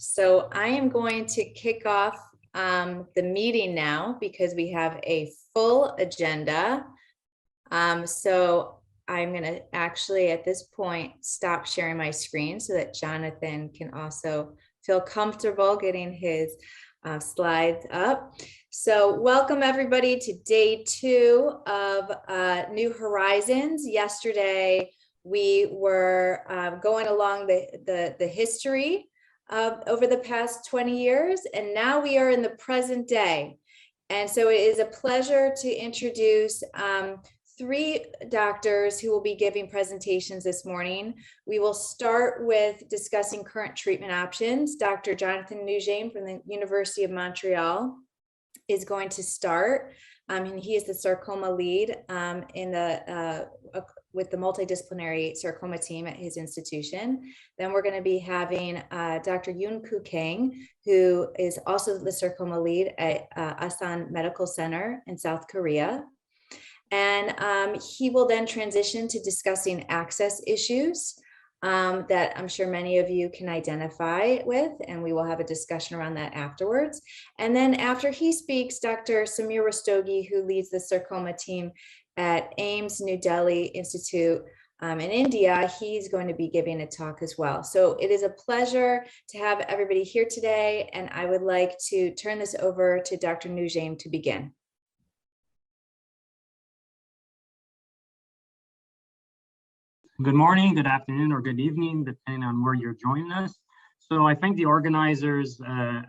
So I am going to kick off the meeting now because we have a full agenda. So I'm going to actually at this point stop sharing my screen so that Jonathan can also feel comfortable getting his slides up. So welcome everybody to day 2 of New Horizons. Yesterday we were going along the history over the past 20 years, and now we are in the present day. And so it is a pleasure to introduce 3 doctors who will be giving presentations this morning. We will start with discussing current treatment options. Dr. Jonathan Nugent from the University of Montreal is going to start, and he is the sarcoma lead with the multidisciplinary sarcoma team at his institution. Then we're going to be having Dr. Yoon-Koo Kang, who is also the sarcoma lead at Asan Medical Center in South Korea. And he will then transition to discussing access issues that I'm sure many of you can identify with, and we will have a discussion around that afterwards. And then after he speaks, Dr. Samir Rastogi, who leads the sarcoma team at AIIMS New Delhi Institute in India, he's going to be giving a talk as well. So it is a pleasure to have everybody here today, and I would like to turn this over to Dr. Nugent to begin. Good morning, good afternoon, or good evening, depending on where you're joining us. So I thank the organizers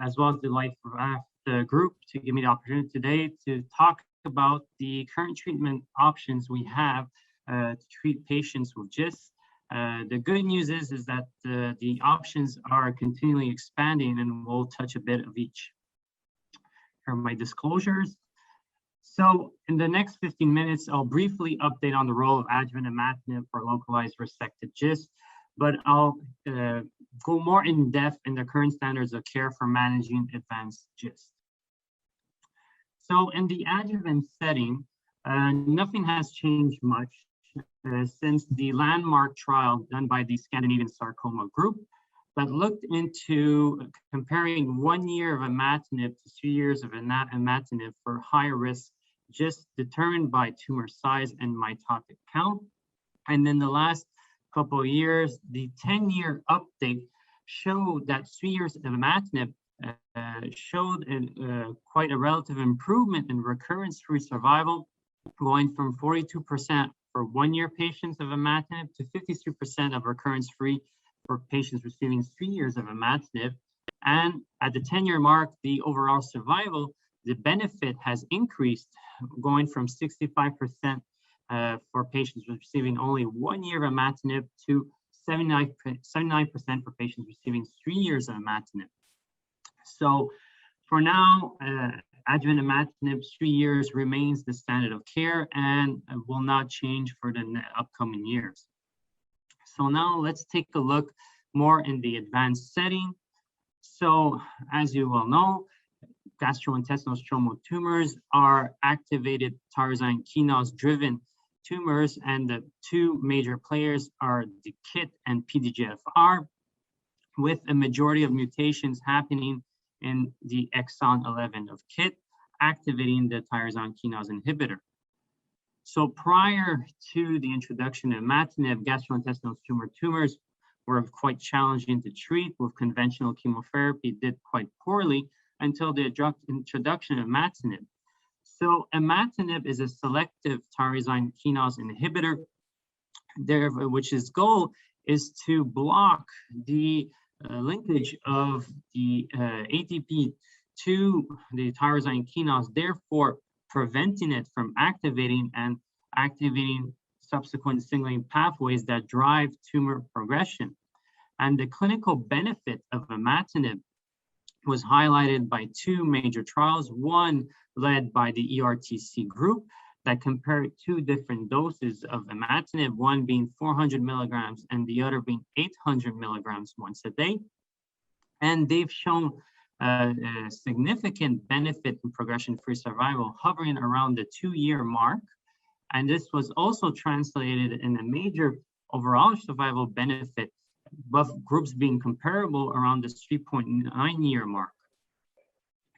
as well as the LifeRaft group to give me the opportunity today to talk about the current treatment options we have to treat patients with GIST. The good news is that the options are continually expanding, and we'll touch a bit of each. Here are my disclosures. So in the next 15 minutes, I'll briefly update on the role of adjuvant imatinib for localized resected GIST, but I'll go more in depth in the current standards of care for managing advanced GIST. So in the adjuvant setting, nothing has changed much since the landmark trial done by the Scandinavian Sarcoma Group that looked into comparing 1 year of imatinib to 2 years of imatinib for high risk GIST determined by tumor size and mitotic count. And then the last couple of years, the 10-year update showed that 3 years of imatinib showed quite a relative improvement in recurrence-free survival, going from 42% for 1 year patients of imatinib to 53% of recurrence-free for patients receiving 3 years of imatinib. And at the 10-year mark, the overall survival, the benefit has increased, going from 65% for patients receiving only 1 year of imatinib to 79% for patients receiving 3 years of imatinib. So for now, adjuvant imatinib 3 years remains the standard of care and will not change for the upcoming years. So now let's take a look more in the advanced setting. So as you well know, gastrointestinal stromal tumors are activated tyrosine kinase driven tumors, and the 2 major players are the KIT and PDGFR, with a majority of mutations happening in the exon 11 of KIT, activating the tyrosine kinase inhibitor. So prior to the introduction of imatinib, gastrointestinal tumors were quite challenging to treat with conventional chemotherapy, did quite poorly until the introduction of imatinib. So imatinib is a selective tyrosine kinase inhibitor, which its goal is to block the linkage of the ATP to the tyrosine kinase, therefore preventing it from activating subsequent signaling pathways that drive tumor progression. And the clinical benefit of imatinib was highlighted by 2 major trials, one led by the ERTC group that compared 2 different doses of imatinib, one being 400 milligrams and the other being 800 milligrams once a day. And they've shown a significant benefit in progression-free survival hovering around the 2-year mark. And this was also translated in a major overall survival benefit both groups being comparable around the 3.9-year mark.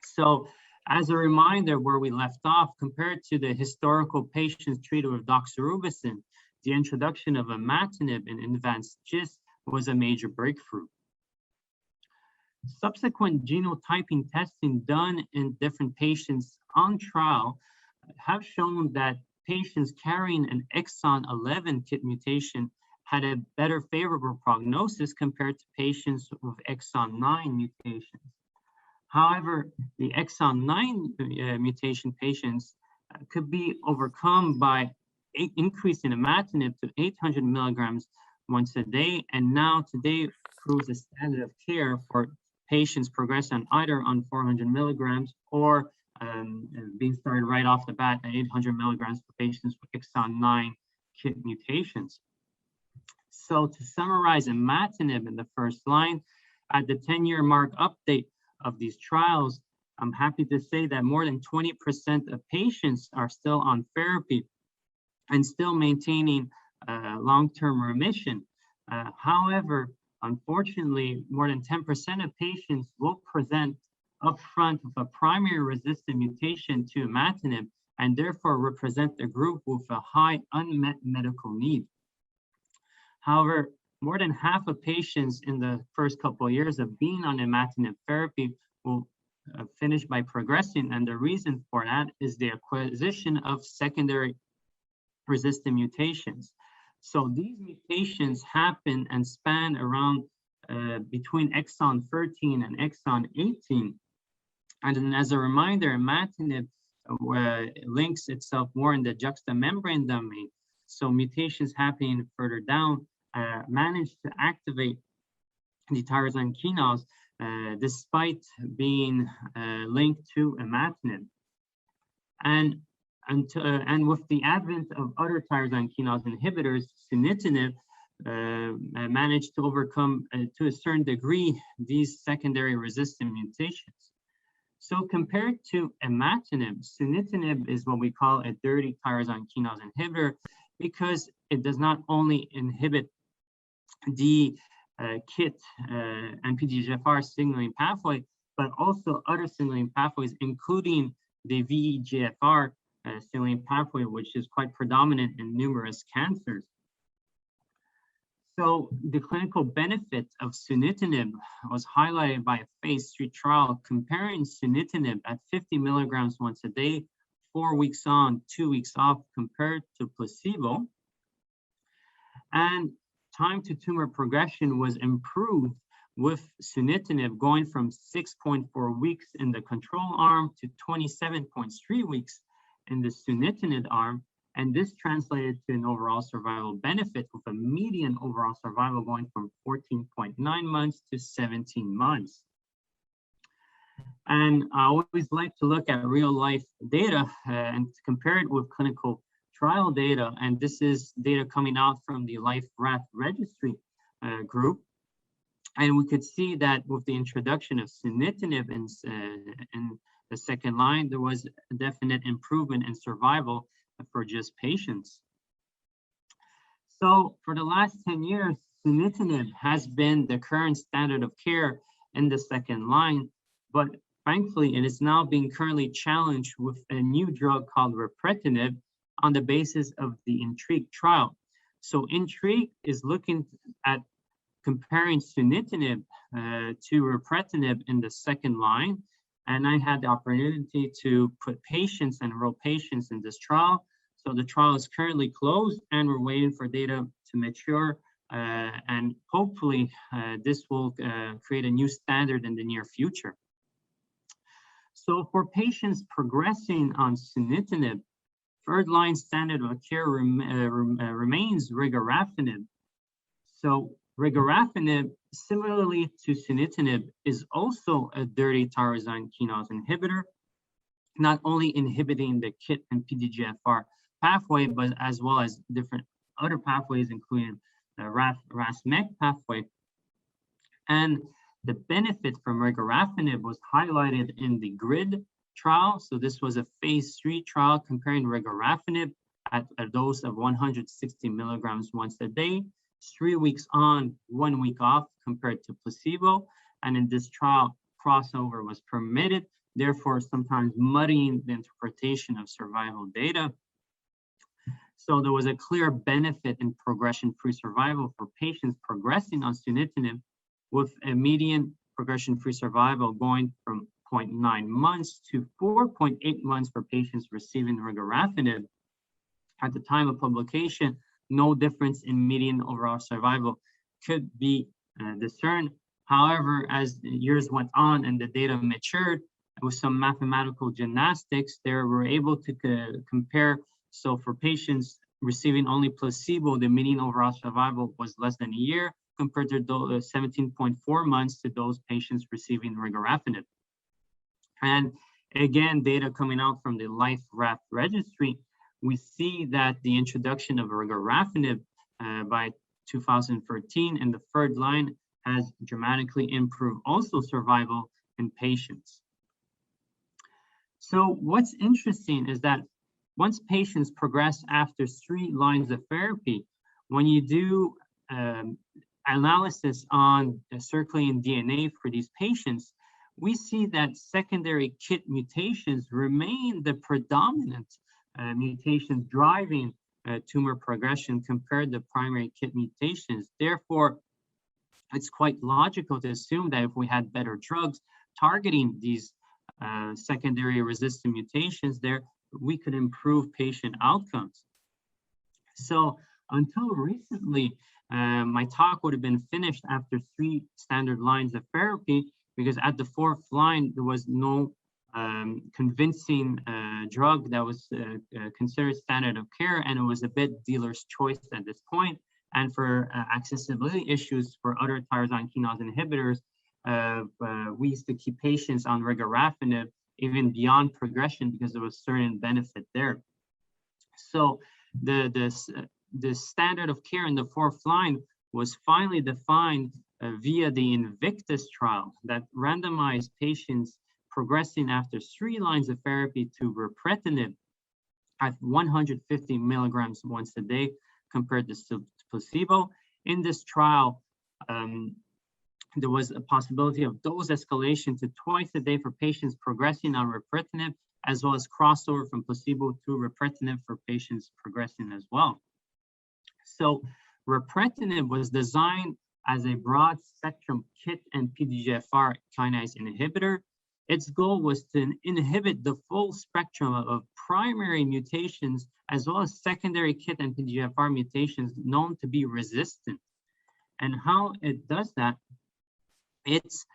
So as a reminder, where we left off, compared to the historical patients treated with doxorubicin, the introduction of imatinib in advanced GIST was a major breakthrough. Subsequent genotyping testing done in different patients on trial have shown that patients carrying an exon 11 KIT mutation had a better favorable prognosis compared to patients with exon 9 mutations. However, the exon 9 mutation patients could be overcome by increasing imatinib to 800 milligrams once a day, and now today proves a standard of care for patients progress on either on 400 milligrams or being started right off the bat at 800 milligrams for patients with exon 9 KIT mutations. So to summarize imatinib in the first line, at the 10-year mark update of these trials, I'm happy to say that more than 20% of patients are still on therapy and still maintaining long-term remission. However, unfortunately, more than 10% of patients will present upfront with a primary resistant mutation to imatinib and therefore represent a group with a high unmet medical need. However, more than half of patients in the first couple of years of being on imatinib therapy will finish by progressing, and the reason for that is the acquisition of secondary resistant mutations. So these mutations happen and span around between exon 13 and exon 18. And then as a reminder, imatinib links itself more in the juxtamembrane domain. So mutations happening further down manage to activate the tyrosine kinase despite being linked to imatinib. And with the advent of other tyrosine kinase inhibitors, sunitinib managed to overcome, to a certain degree, these secondary resistant mutations. So compared to imatinib, sunitinib is what we call a dirty tyrosine kinase inhibitor because it does not only inhibit the KIT and PDGFR signaling pathway, but also other signaling pathways, including the VEGFR signaling pathway, which is quite predominant in numerous cancers. So the clinical benefit of sunitinib was highlighted by a phase 3 trial comparing sunitinib at 50 milligrams once a day, 4 weeks on, 2 weeks off, compared to placebo. And time to tumor progression was improved with sunitinib going from 6.4 weeks in the control arm to 27.3 weeks in the sunitinib arm. And this translated to an overall survival benefit with a median overall survival going from 14.9 months to 17 months. And I always like to look at real life data and compare it with clinical trial data. And this is data coming out from the LIFE-RAF registry group. And we could see that with the introduction of sunitinib in the second line, there was a definite improvement in survival for GIST patients. So for the last 10 years, sunitinib has been the current standard of care in the second line, but thankfully it is now being currently challenged with a new drug called ripretinib on the basis of the INTRIGUE trial. So INTRIGUE is looking at comparing sunitinib to ripretinib in the second line. And I had the opportunity to put patients and enroll patients in this trial. So the trial is currently closed and we're waiting for data to mature. And hopefully this will create a new standard in the near future. So for patients progressing on sunitinib, third line standard of care remains regorafenib. So regorafenib, similarly to sunitinib, is also a dirty tyrosine kinase inhibitor, not only inhibiting the KIT and PDGFR pathway, but as well as different other pathways, including the RAS-MEK pathway. And the benefit from regorafenib was highlighted in the GRID trial. So this was a phase 3 trial comparing regorafenib at a dose of 160 milligrams once a day 3 weeks on, 1 week off compared to placebo. And in this trial, crossover was permitted, therefore sometimes muddying the interpretation of survival data. So there was a clear benefit in progression-free survival for patients progressing on sunitinib, with a median progression-free survival going from 0.9 months to 4.8 months for patients receiving regorafenib. At the time of publication, no difference in median overall survival could be discerned. However, as the years went on and the data matured, with some mathematical gymnastics, they were able to compare. So for patients receiving only placebo, the median overall survival was less than a year, compared to 17.4 months to those patients receiving regorafenib. And again, data coming out from the LIFE-RAFT registry, we see that the introduction of regorafenib by 2013 in the third line has dramatically improved also survival in patients. So what's interesting is that once patients progress after 3 lines of therapy, when you do analysis on the circulating DNA for these patients, we see that secondary KIT mutations remain the predominant mutations driving tumor progression compared to primary KIT mutations. Therefore, it's quite logical to assume that if we had better drugs targeting these secondary resistant mutations there, we could improve patient outcomes. So until recently, my talk would have been finished after 3 standard lines of therapy, because at the 4th line, there was no convincing drug that was considered standard of care, and it was a bit dealer's choice at this point. And for accessibility issues for other tyrosine kinase inhibitors, we used to keep patients on regorafenib even beyond progression because there was certain benefit there. So the standard of care in the 4th line was finally defined via the Invictus trial that randomized patients progressing after 3 lines of therapy to ripretinib at 150 milligrams once a day compared to placebo. In this trial, there was a possibility of dose escalation to twice a day for patients progressing on ripretinib, as well as crossover from placebo to ripretinib for patients progressing as well. So ripretinib was designed as a broad spectrum KIT and PDGFR kinase inhibitor. Its goal was to inhibit the full spectrum of primary mutations as well as secondary KIT and PDGFR mutations known to be resistant. And how it does that, it's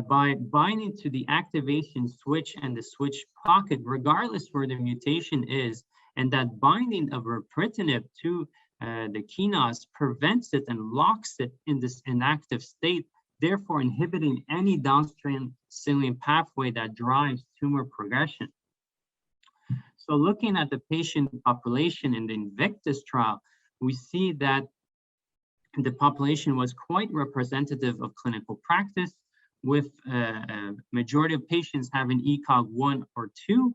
by binding to the activation switch and the switch pocket, regardless where the mutation is, and that binding of ripretinib to the kinase prevents it and locks it in this inactive state, therefore inhibiting any downstream signaling pathway that drives tumor progression. So looking at the patient population in the Invictus trial, we see that the population was quite representative of clinical practice, with a majority of patients having ECOG 1 or 2.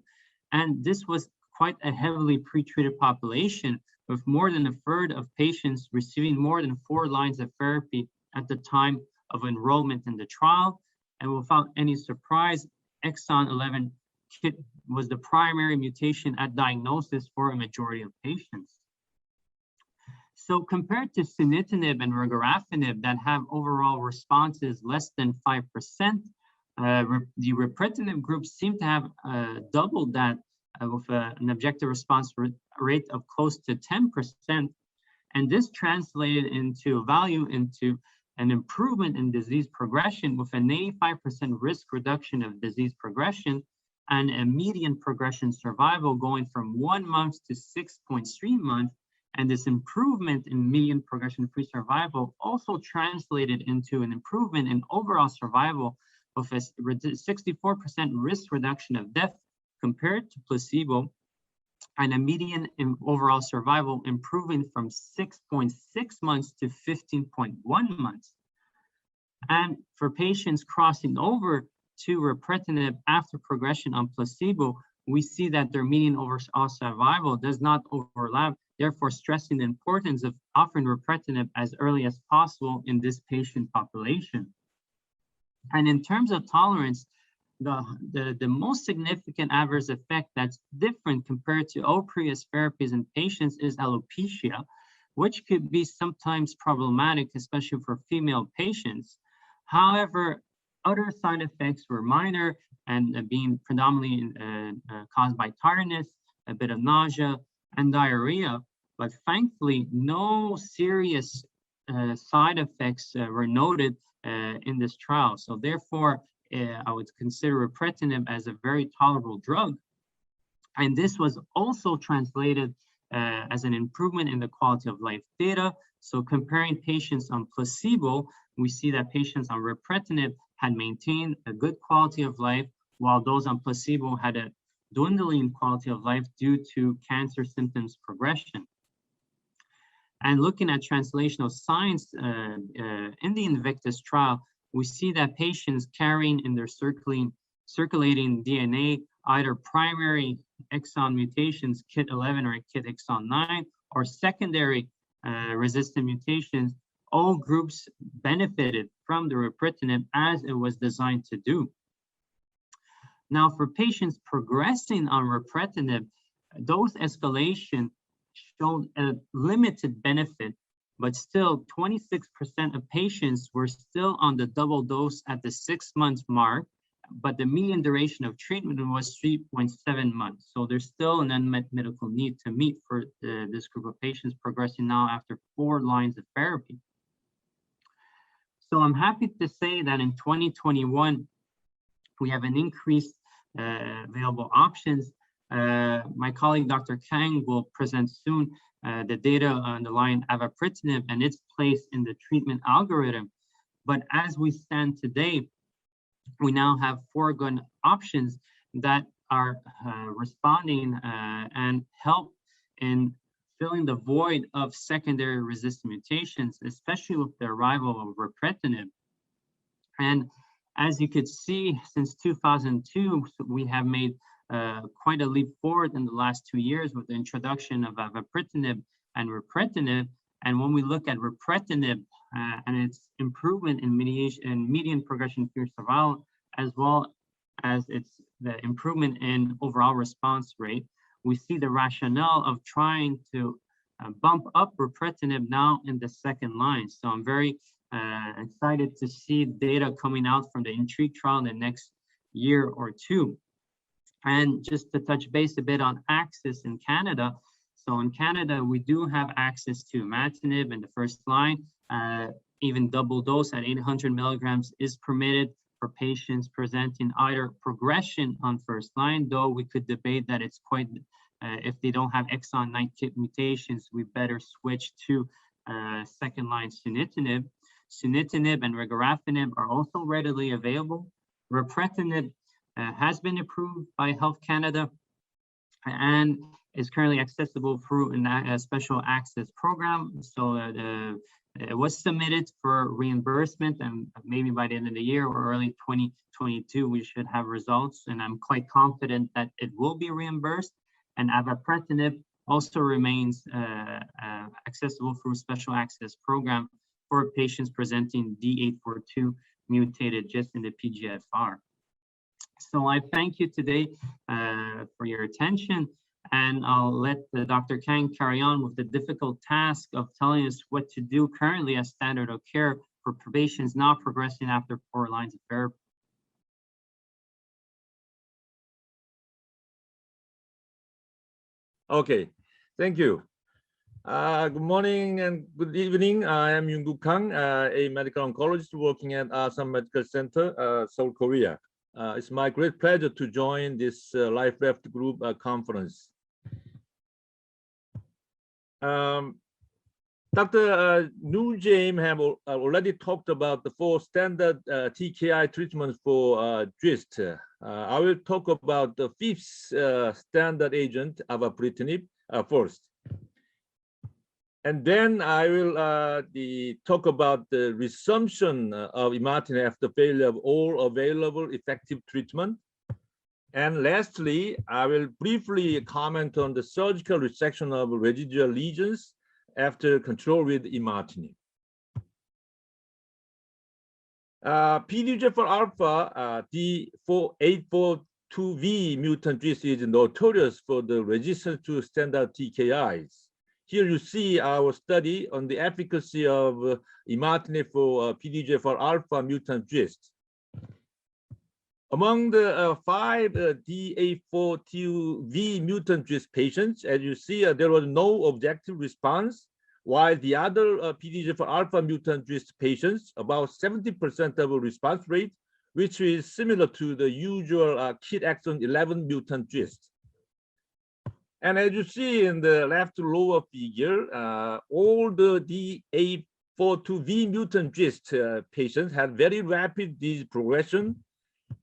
And this was quite a heavily pretreated population, with more than a third of patients receiving more than 4 lines of therapy at the time of enrollment in the trial. And without any surprise, exon 11 KIT was the primary mutation at diagnosis for a majority of patients. So compared to sunitinib and regorafenib that have overall responses less than 5%, the ripretinib group seemed to have doubled that with an objective response rate of close to 10%. And this translated into an improvement in disease progression with an 85% risk reduction of disease progression and a median progression survival going from 1 month to 6.3 months. And this improvement in median progression-free survival also translated into an improvement in overall survival of a 64% risk reduction of death compared to placebo, and a median in overall survival improving from 6.6 months to 15.1 months. And for patients crossing over to ripretinib after progression on placebo, we see that their median overall survival does not overlap therefore stressing the importance of offering ripretinib as early as possible in this patient population. And in terms of tolerance, the most significant adverse effect that's different compared to all previous therapies in patients is alopecia, which could be sometimes problematic, especially for female patients. However, other side effects were minor and being predominantly caused by tiredness, a bit of nausea and diarrhea, but thankfully no serious side effects were noted in this trial. So therefore, I would consider ripretinib as a very tolerable drug. And this was also translated as an improvement in the quality of life data. So comparing patients on placebo, we see that patients on ripretinib had maintained a good quality of life, while those on placebo had a dwindling quality of life due to cancer symptoms progression. And looking at translational science in the Invictus trial, we see that patients carrying in their circulating DNA either primary exon mutations, KIT 11 or KIT exon 9, or secondary resistant mutations, all groups benefited from the ripretinib as it was designed to do. Now, for patients progressing on ripretinib, dose escalation showed a limited benefit, but still 26% of patients were still on the double dose at the 6-month mark, but the median duration of treatment was 3.7 months. So there's still an unmet medical need to meet for this group of patients progressing now after 4 lines of therapy. So I'm happy to say that in 2021, we have an increased available options. My colleague, Dr. Kang, will present soon the data underlying avapritinib and its place in the treatment algorithm. But as we stand today, we now have 4 good options that are responding and help in filling the void of secondary resistant mutations, especially with the arrival of ripretinib. And as you could see, since 2002, we have made quite a leap forward in the last 2 years with the introduction of avapritinib and ripretinib. And when we look at ripretinib and its improvement in median progression-free survival, as well as the improvement in overall response rate, we see the rationale of trying to bump up ripretinib now in the 2nd line. So I'm very excited to see data coming out from the INTRIGUE trial in the next year or 2. And just to touch base a bit on access in Canada. So in Canada, we do have access to imatinib in the 1st line. Even double dose at 800 milligrams is permitted for patients presenting either progression on 1st line, though we could debate that it's quite, if they don't have exon 9 KIT mutations, we better switch to 2nd line sunitinib. Sunitinib and regorafenib are also readily available. Ripretinib has been approved by Health Canada and is currently accessible through a special access program. So it was submitted for reimbursement, and maybe by the end of the year or early 2022, we should have results. And I'm quite confident that it will be reimbursed. And avapritinib also remains accessible through a special access program for patients presenting D842 mutated just in the PGFR. So I thank you today for your attention, and I'll let Dr. Kang carry on with the difficult task of telling us what to do currently as standard of care for patients not progressing after 4 lines of therapy. Okay, thank you. Good morning and good evening. I am Yoon-Gu Kang, a medical oncologist working at Asan Medical Center, Seoul, Korea. It's my great pleasure to join this LifeRaft Group conference. Dr. Nurjaim have already talked about the 4 standard TKI treatments for GIST. I will talk about the 5th standard agent, avapritinib, first. And then I will talk about the resumption of imatinib after failure of all available effective treatment. And lastly, I will briefly comment on the surgical resection of residual lesions after control with imatinib. PDGFR alpha D842V mutant GIST is notorious for the resistance to standard TKIs. Here you see our study on the efficacy of imatinib for PDGFR alpha mutant GIST. Among the 5 D842V mutant GIST patients, as you see, there was no objective response, while the other PDGFR alpha mutant GIST patients, about 70% of a response rate, which is similar to the usual KIT exon 11 mutant GIST. And as you see in the left lower figure, all the D842V mutant GIST patients had very rapid disease progression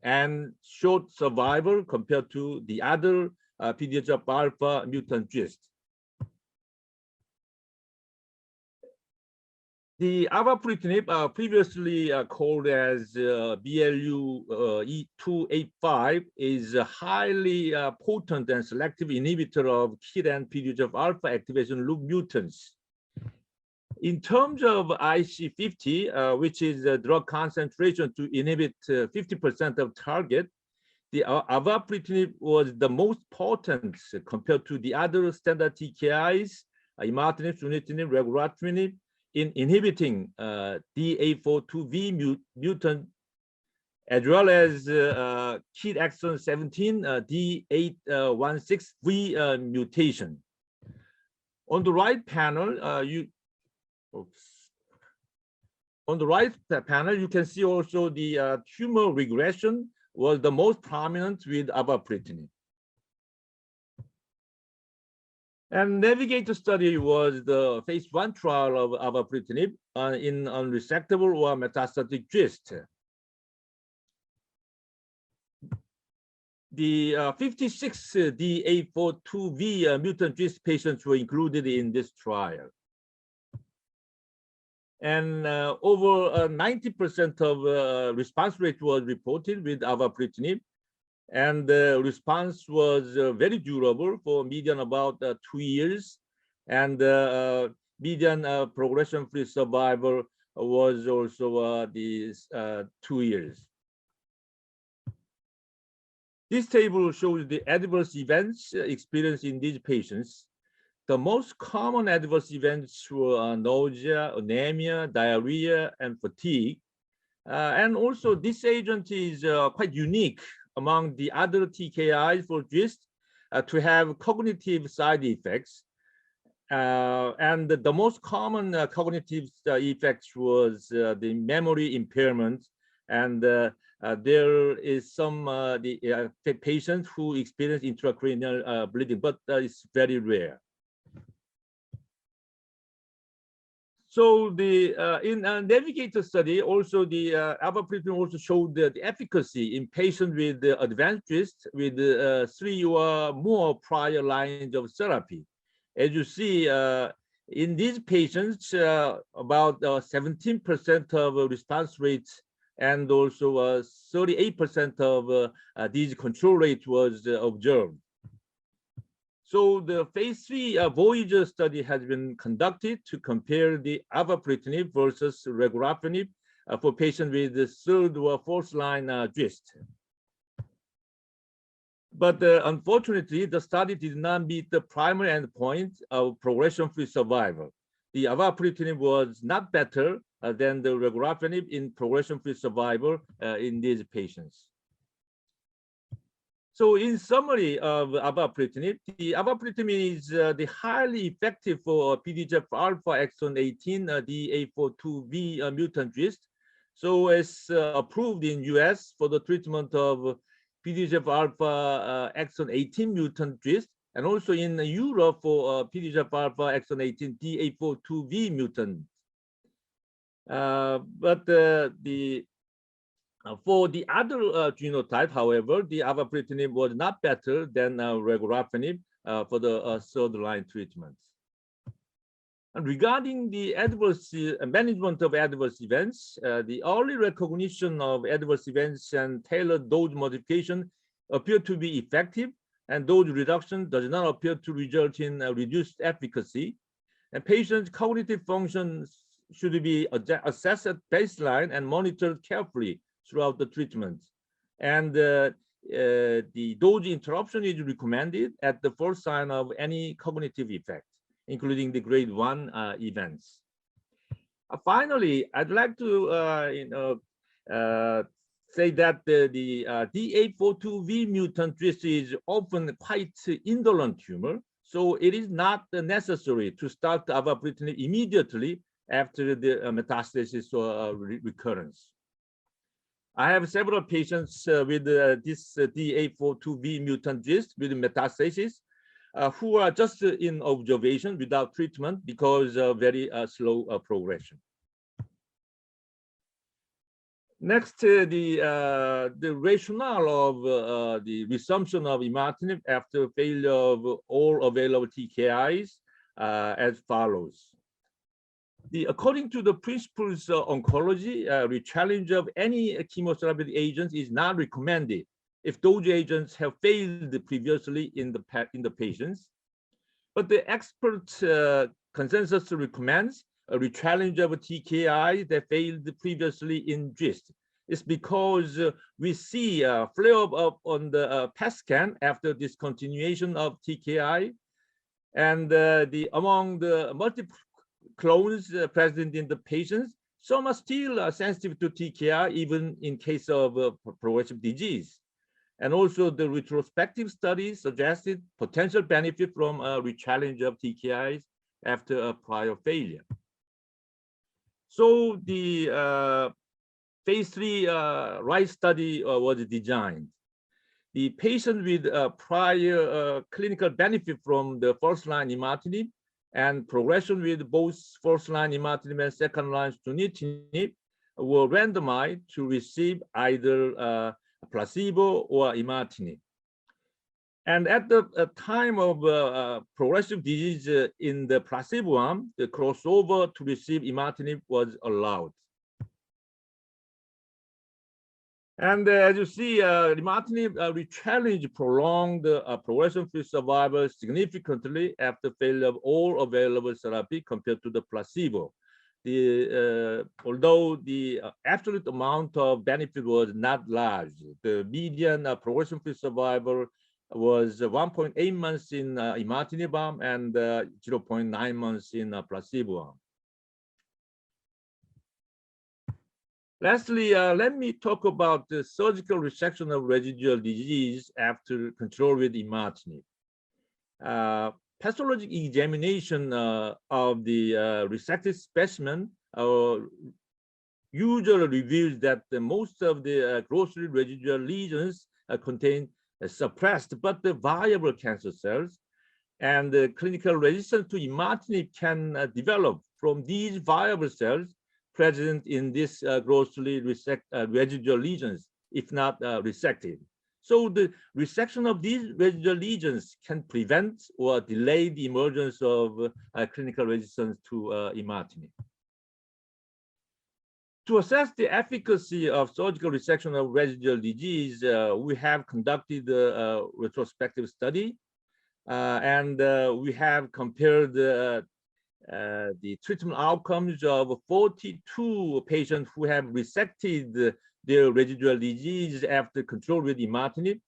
and short survival compared to the other PDGFR alpha mutant GIST. The avapritinib, previously called as BLU-285, is a highly potent and selective inhibitor of KIT and PDGFR alpha activation loop mutants. In terms of IC50, which is the drug concentration to inhibit 50% of target, the avapritinib was the most potent compared to the other standard TKIs, imatinib, sunitinib, regorafenib, in inhibiting D842V mutant, as well as KIT exon 17 D816V mutation. On the right panel, you can see also the tumor regression was the most prominent with avapritinib. And Navigator study was the phase 1 trial of avapritinib in unresectable or metastatic GIST. The 56 D842V mutant GIST patients were included in this trial. And over 90% of response rate was reported with avapritinib. And the response was very durable for median about 2 years. And median progression-free survival was also 2 years. This table shows the adverse events experienced in these patients. The most common adverse events were nausea, anemia, diarrhea, and fatigue. And also this agent is quite unique among the other TKIs for GIST to have cognitive side effects. And the most common cognitive effects was the memory impairment. And there is some the patients who experience intracranial bleeding, but it's very rare. So the in Navigator study, also the avapritinib also showed the efficacy in patients with advanced GIST with 3 or more prior lines of therapy. As you see, in these patients, about 17% of response rates and also 38% of disease control rate was observed. So the phase 3 Voyager study has been conducted to compare the avapritinib versus regorafenib for patients with the 3rd or 4th line GIST. But unfortunately, the study did not meet the primary endpoint of progression-free survival. The avapritinib was not better than the regorafenib in progression-free survival in these patients. So in summary of avapritinib, the avapritinib is the highly effective for PDGFR alpha exon 18 D842V mutant GIST. So it's approved in US for the treatment of PDGFR alpha exon 18 mutant GIST, and also in Europe for PDGFR alpha exon 18 D842V mutant. For the other genotype, however, the avapritinib was not better than regorafenib for the 3rd line treatments. And regarding the adverse management of adverse events, the early recognition of adverse events and tailored dose modification appear to be effective, and dose reduction does not appear to result in reduced efficacy. And patients' cognitive functions should be assessed at baseline and monitored carefully throughout the treatment. And the dose interruption is recommended at the first sign of any cognitive effect, including the grade 1 events. Finally, I'd like to say that the D842V mutant GIST is often quite indolent tumor, so it is not necessary to start avapritinib immediately after the metastasis or recurrence. I have several patients with this D842V mutant GIST with metastasis who are just in observation without treatment because of very slow progression. Next, the rationale of the resumption of imatinib after failure of all available TKIs as follows. According to the principles of oncology, rechallenge of any chemotherapy agents is not recommended if those agents have failed previously in the patients. But the expert consensus recommends a rechallenge of a TKI that failed previously in GIST. It's because we see a flare-up on the PET scan after discontinuation of TKI, and among the multiple clones present in the patients, some are still sensitive to TKI even in case of progressive disease. And also the retrospective studies suggested potential benefit from a rechallenge of TKIs after a prior failure. So the phase 3 RISE study was designed. The patient with prior clinical benefit from the first-line imatinib and progression with both first-line imatinib and second-line sunitinib were randomized to receive either placebo or imatinib. And at the time of progressive disease in the placebo arm, the crossover to receive imatinib was allowed. And as you see, imatinib rechallenge prolonged progression-free survival significantly after failure of all available therapy compared to the placebo. Although the absolute amount of benefit was not large, the median progression-free survival was 1.8 months in imatinib arm and 0.9 months in placebo arm. Lastly, let me talk about the surgical resection of residual disease after control with imatinib. Pathologic examination of the resected specimen usually reveals that most of the grossly residual lesions contain suppressed but viable cancer cells, and the clinical resistance to imatinib can develop from these viable cells present in this grossly residual lesions, if not resected. So the resection of these residual lesions can prevent or delay the emergence of clinical resistance to imatinib. To assess the efficacy of surgical resection of residual disease, we have conducted a retrospective study, and we have compared the treatment outcomes of 42 patients who have resected their residual disease after control with imatinib,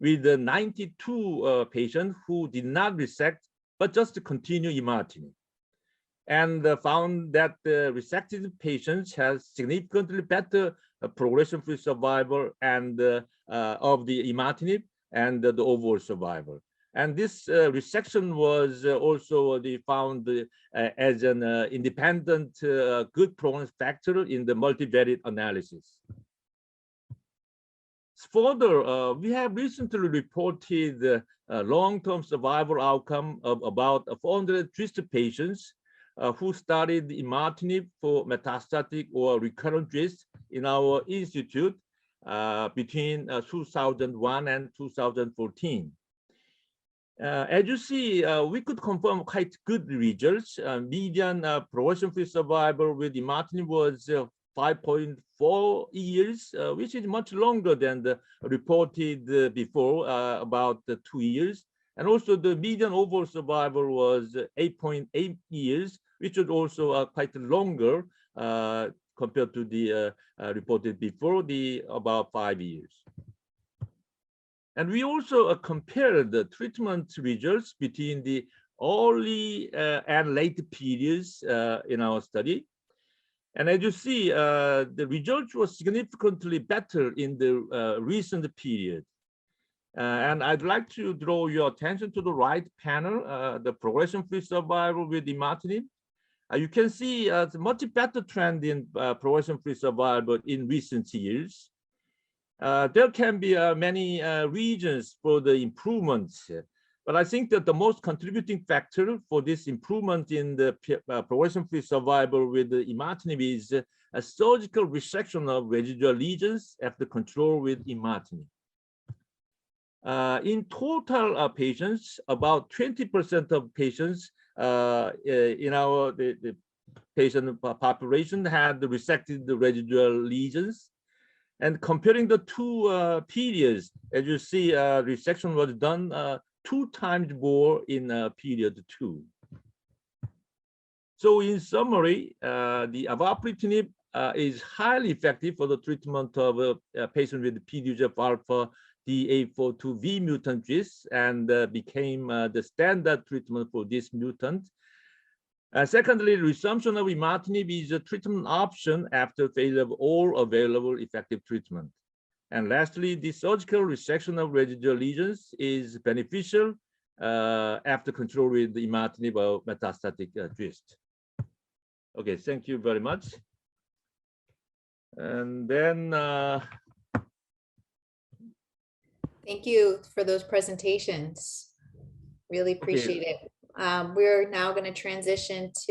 with 92 patients who did not resect but just continue imatinib, and found that the resected patients have significantly better progression-free survival and of the imatinib and the overall survival. And this resection was also found as an independent good prognosis factor in the multivariate analysis. Further, we have recently reported long-term survival outcome of about 400 GIST patients who started imatinib for metastatic or recurrent GIST in our institute between 2001 and 2014. As you see, we could confirm quite good results. Median progression-free survival with imatinib was 5.4 years, which is much longer than the reported before, about 2 years. And also the median overall survival was 8.8 years, which was also quite longer compared to the reported before, the about 5 years. And we also compared the treatment results between the early and late periods in our study. And as you see, the results was significantly better in the recent period. And I'd like to draw your attention to the right panel, the progression-free survival with imatinib. You can see a much better trend in progression-free survival in recent years. There can be many reasons for the improvements, but I think that the most contributing factor for this improvement in the progression-free survival with the imatinib is a surgical resection of residual lesions after control with imatinib. In total patients, about 20% of patients in our the patient population had resected the residual lesions. And comparing the two periods, as you see, resection was done 2 times more in period 2. So in summary, the avapritinib is highly effective for the treatment of a patient with PDGF-alpha D842V mutant GIST and became the standard treatment for this mutant. Secondly, resumption of imatinib is a treatment option after failure of all available effective treatment. And lastly, the surgical resection of residual lesions is beneficial after control with the imatinib of metastatic GIST. Okay, thank you very much. And then Thank you for those presentations. Really appreciate it. We're now going to transition to